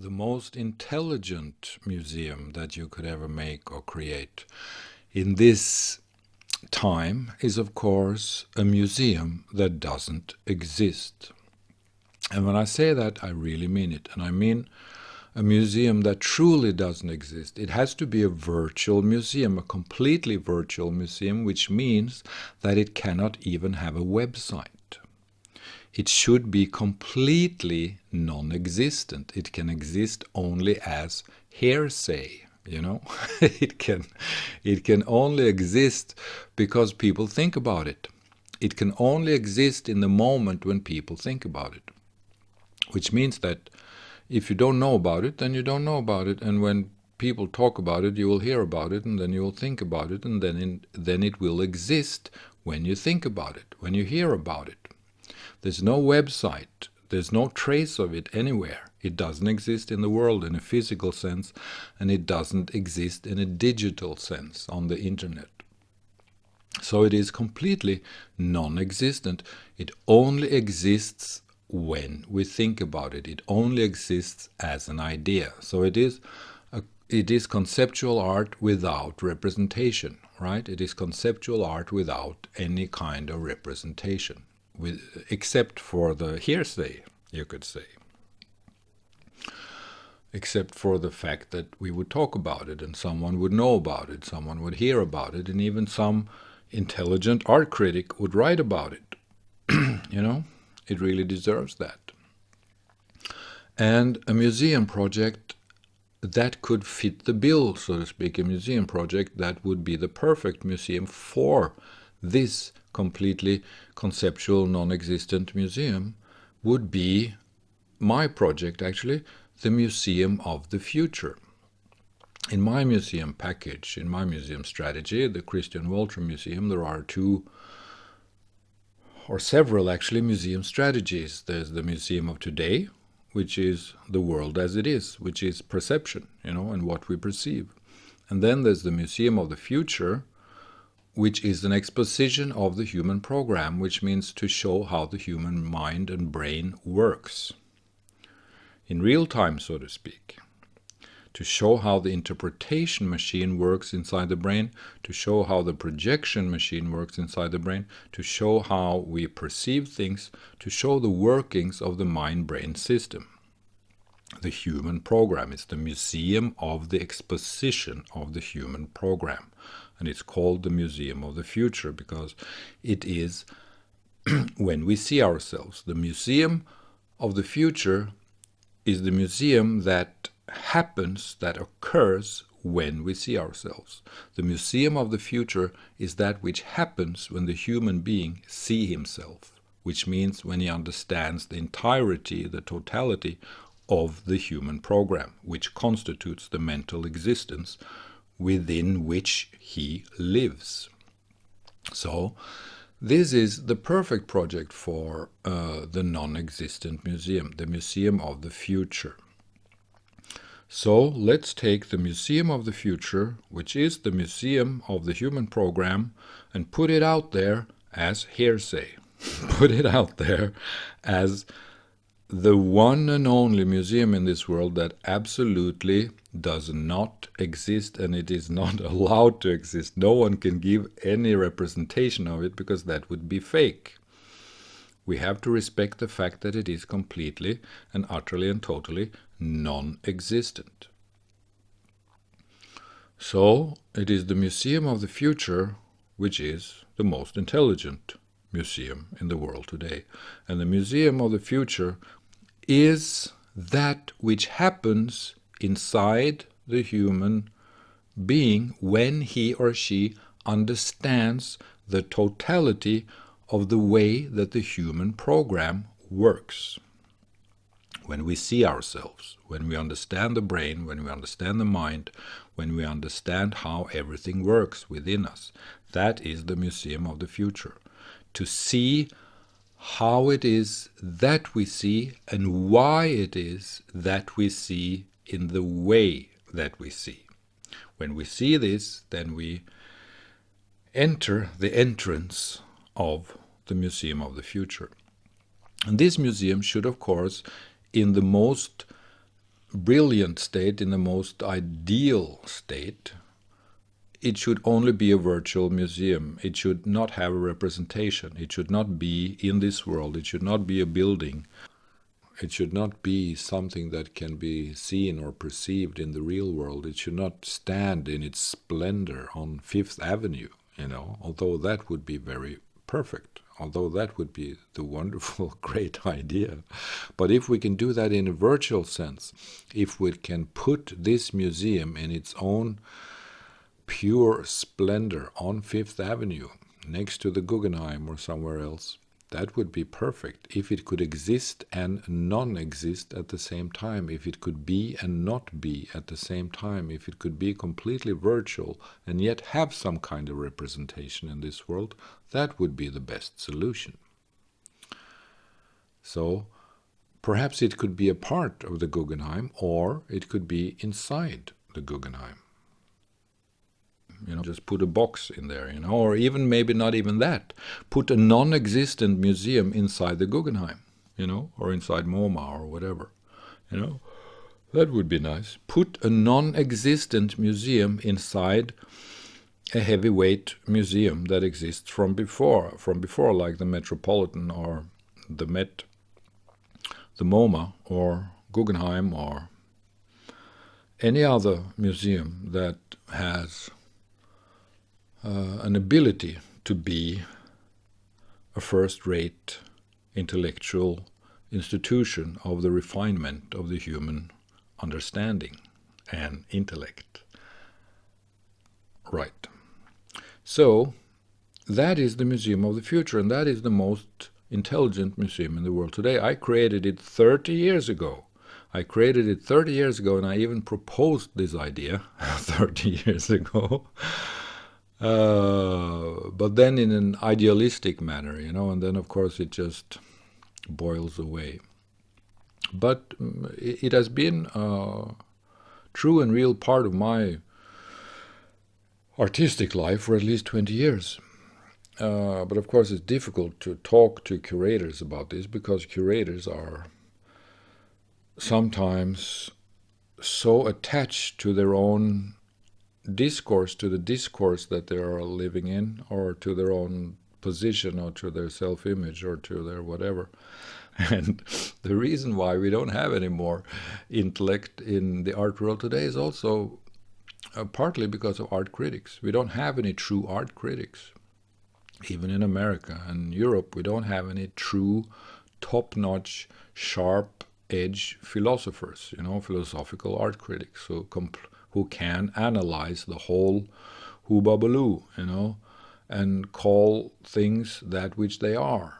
the most intelligent museum that you could ever make or create in this time is, of course, a museum that doesn't exist. And when I say that, I really mean it. And I mean a museum that truly doesn't exist. It has to be a virtual museum, a completely virtual museum, which means that it cannot even have a website. It should be completely non-existent. It can exist only as hearsay, you know. it can only exist because people think about it. It can only exist in the moment when people think about it, which means that if you don't know about it, then you don't know about it, and when people talk about it, you will hear about it, and then you will think about it, and then it will exist when you think about it, when you hear about it. There's no website, there's no trace of it anywhere. It doesn't exist in the world in a physical sense, and it doesn't exist in a digital sense on the internet. So it is completely non-existent. It only exists when we think about it. It only exists as an idea. So it is conceptual art without representation, right? It is conceptual art without any kind of representation, except for the hearsay, you could say. Except for the fact that we would talk about it and someone would know about it, someone would hear about it, and even some intelligent art critic would write about it. You know, it really deserves that. And a museum project that could fit the bill, so to speak, a museum project that would be the perfect museum for this completely conceptual, non-existent museum would be my project, actually, the Museum of the Future. In my museum package, in my museum strategy, the Christian Wolther Museum, there are two or several actually museum strategies. There's the Museum of Today, which is the world as it is, which is perception, you know, and what we perceive. And then there's the Museum of the Future, which is an exposition of the human program, which means to show how the human mind and brain works in real time, so to speak. To show how the interpretation machine works inside the brain, to show how the projection machine works inside the brain, to show how we perceive things, to show the workings of the mind-brain system. The human program is the museum of the exposition of the human program. And it's called the Museum of the Future because it is when we see ourselves. The Museum of the Future is the museum that happens, that occurs when we see ourselves. The Museum of the Future is that which happens when the human being sees himself, which means when he understands the entirety, the totality of the human program, which constitutes the mental existence within which he lives. So this is the perfect project for the non-existent museum, the Museum of the Future. So let's take the Museum of the Future, which is the museum of the human program, and put it out there as hearsay. Put it out there as the one and only museum in this world that absolutely does not exist, and it is not allowed to exist. No one can give any representation of it because that would be fake. We have to respect the fact that it is completely and utterly and totally non-existent. So it is the Museum of the Future which is the most intelligent museum in the world today. And the Museum of the Future is that which happens inside the human being when he or she understands the totality of the way that the human program works. When we see ourselves, when we understand the brain, when we understand the mind, when we understand how everything works within us, that is the Museum of the Future. To see how it is that we see and why it is that we see in the way that we see. When we see this, then we enter the entrance of the Museum of the Future. And this museum should, of course, in the most brilliant state, in the most ideal state, it should only be a virtual museum. It should not have a representation. It should not be in this world. It should not be a building. It should not be something that can be seen or perceived in the real world. It should not stand in its splendor on Fifth Avenue, although that would be very perfect, although that would be the wonderful, great idea. But if we can do that in a virtual sense, if we can put this museum in its own pure splendor on Fifth Avenue, next to the Guggenheim or somewhere else, that would be perfect. If it could exist and non-exist at the same time, if it could be and not be at the same time, if it could be completely virtual and yet have some kind of representation in this world, that would be the best solution. So perhaps it could be a part of the Guggenheim, or it could be inside the Guggenheim. Just put a box in there, or even maybe not even that. Put a non-existent museum inside the Guggenheim, or inside MoMA or whatever, That would be nice. Put a non-existent museum inside a heavyweight museum that exists from before, like the Metropolitan or the Met, the MoMA or Guggenheim or any other museum that has an ability to be a first-rate intellectual institution of the refinement of the human understanding and intellect. Right. So that is the Museum of the Future, and that is the most intelligent museum in the world today. I created it 30 years ago. And I even proposed this idea 30 years ago. But then in an idealistic manner, and then of course it just boils away. But it has been a true and real part of my artistic life for at least 20 years. But of course it's difficult to talk to curators about this, because curators are sometimes so attached to their own discourse, to the discourse that they are living in, or to their own position, or to their self-image, or to their whatever. And the reason why we don't have any more intellect in the art world today is also partly because of art critics. We don't have any true art critics. Even in America and Europe, we don't have any true top-notch, sharp-edge philosophers, philosophical art critics who can analyze the whole hoobabaloo, and call things that which they are,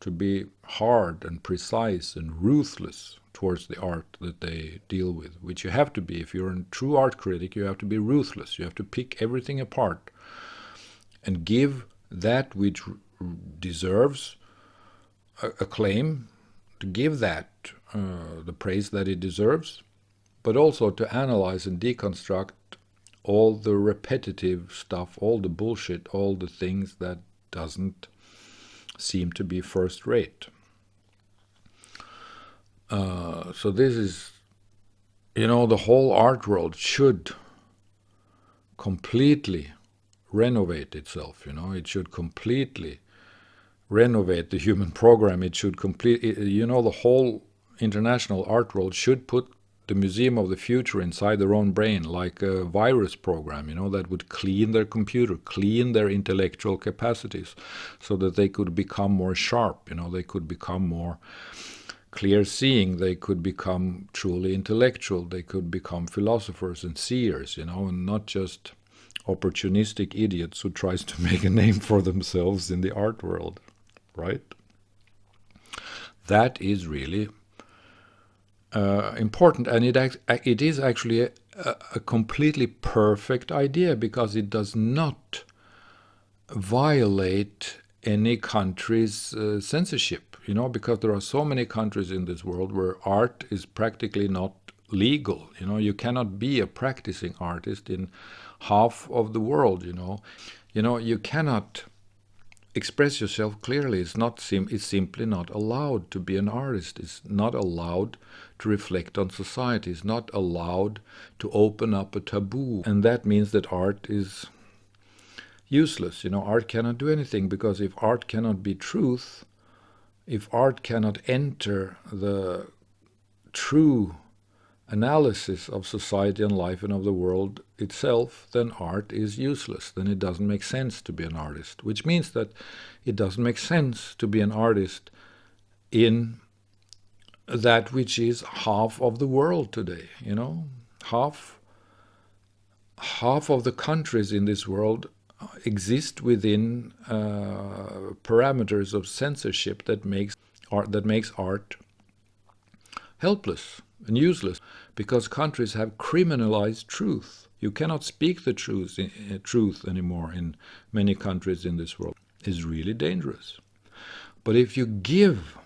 to be hard and precise and ruthless towards the art that they deal with, which you have to be. If you're a true art critic, you have to be ruthless. You have to pick everything apart and give that which deserves acclaim, to give that the praise that it deserves, but also to analyze and deconstruct all the repetitive stuff, all the bullshit, all the things that doesn't seem to be first-rate. So this is, the whole art world should completely renovate itself, it should completely renovate the human program. It should the whole international art world should put the Museum of the Future inside their own brain, like a virus program, that would clean their computer, clean their intellectual capacities, so that they could become more sharp, they could become more clear-seeing, they could become truly intellectual, they could become philosophers and seers, and not just opportunistic idiots who tries to make a name for themselves in the art world, right? That is really important, and it is actually a completely perfect idea, because it does not violate any country's censorship, because there are so many countries in this world where art is practically not legal. You cannot be a practicing artist in half of the world. You cannot express yourself clearly. It's simply not allowed to be an artist. It's not allowed to reflect on society. It's not allowed to open up a taboo. And that means that art is useless. Art cannot do anything, because if art cannot be truth, if art cannot enter the true analysis of society and life and of the world itself, then art is useless. Then it doesn't make sense to be an artist, which means that it doesn't make sense to be an artist in that which is half of the world today. Half of the countries in this world exist within parameters of censorship that makes art helpless and useless, because countries have criminalized truth. You cannot speak the truth anymore in many countries in this world. It's really dangerous. But if you give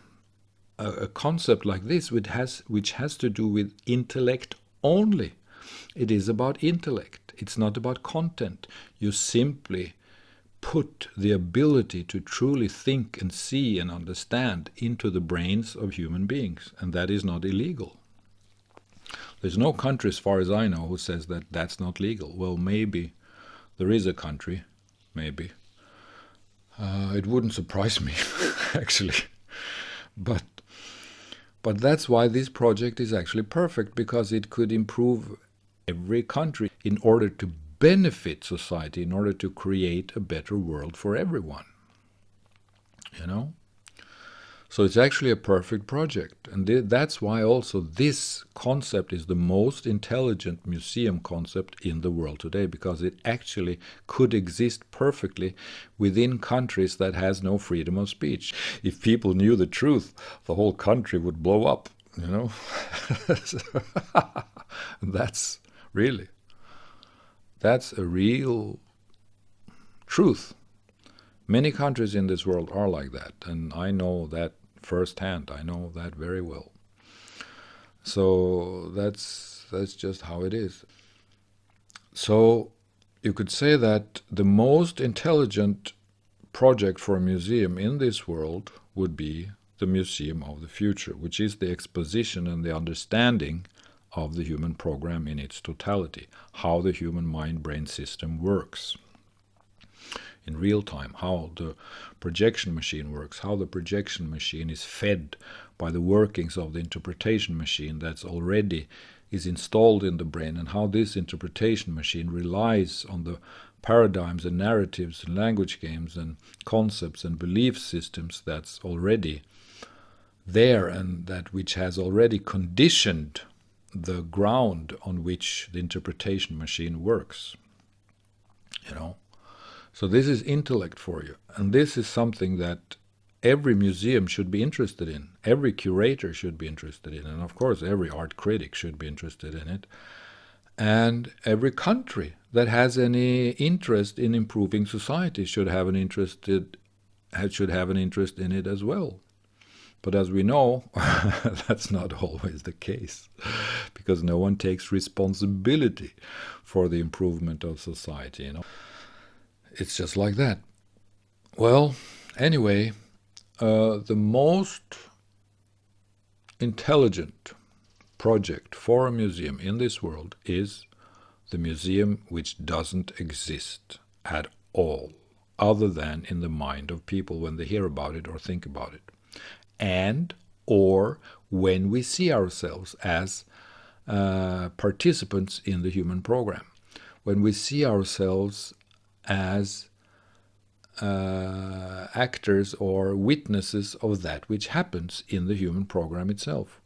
a concept like this, which has to do with intellect only, it is about intellect. It's not about content. You simply put the ability to truly think and see and understand into the brains of human beings, and that is not illegal. There's no country, as far as I know, who says that that's not legal. Well, maybe there is a country, maybe. It wouldn't surprise me, actually. But that's why this project is actually perfect, because it could improve every country in order to benefit society, in order to create a better world for everyone. So it's actually a perfect project. And that's why also this concept is the most intelligent museum concept in the world today, because it actually could exist perfectly within countries that has no freedom of speech. If people knew the truth, the whole country would blow up, That's a real truth. Many countries in this world are like that, and I know that firsthand. I know that very well. So that's just how it is. So you could say that the most intelligent project for a museum in this world would be the Museum of the Future, which is the exposition and the understanding of the human program in its totality, how the human mind-brain system works in real time, how the projection machine works, how the projection machine is fed by the workings of the interpretation machine that's already is installed in the brain, and how this interpretation machine relies on the paradigms and narratives and language games and concepts and belief systems that's already there, and that which has already conditioned the ground on which the interpretation machine works. So this is intellect for you, and this is something that every museum should be interested in, every curator should be interested in, and of course every art critic should be interested in it, and every country that has any interest in improving society should have an interest in it as well. But as we know, that's not always the case, because no one takes responsibility for the improvement of society. It's just like that. Well, anyway, the most intelligent project for a museum in this world is the museum which doesn't exist at all, other than in the mind of people when they hear about it or think about it, and or when we see ourselves as participants in the human program, when we see ourselves as actors or witnesses of that which happens in the human program itself.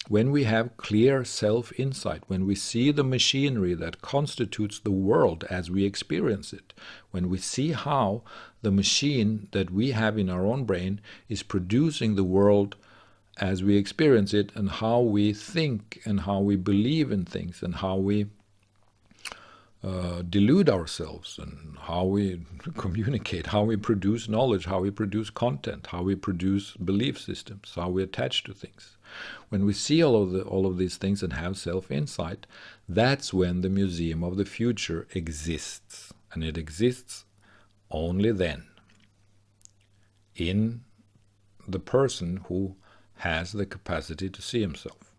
When we have clear self-insight, when we see the machinery that constitutes the world as we experience it, when we see how the machine that we have in our own brain is producing the world as we experience it, and how we think and how we believe in things, and how we delude ourselves, and how we communicate, how we produce knowledge, how we produce content, how we produce belief systems, how we attach to things. When we see all of these things and have self-insight, that's when the Museum of the Future exists, and it exists only then. in the person who has the capacity to see himself,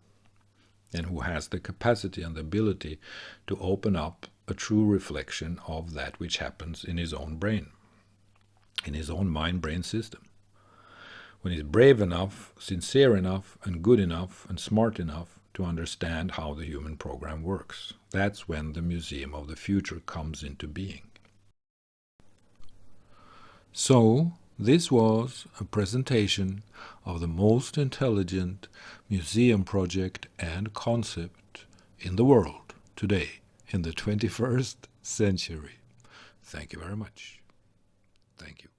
and who has the capacity and the ability to open up a true reflection of that which happens in his own brain, in his own mind-brain system. When he's brave enough, sincere enough, and good enough, and smart enough to understand how the human program works. That's when the Museum of the Future comes into being. So, this was a presentation of the most intelligent museum project and concept in the world today, in the 21st century. Thank you very much. Thank you.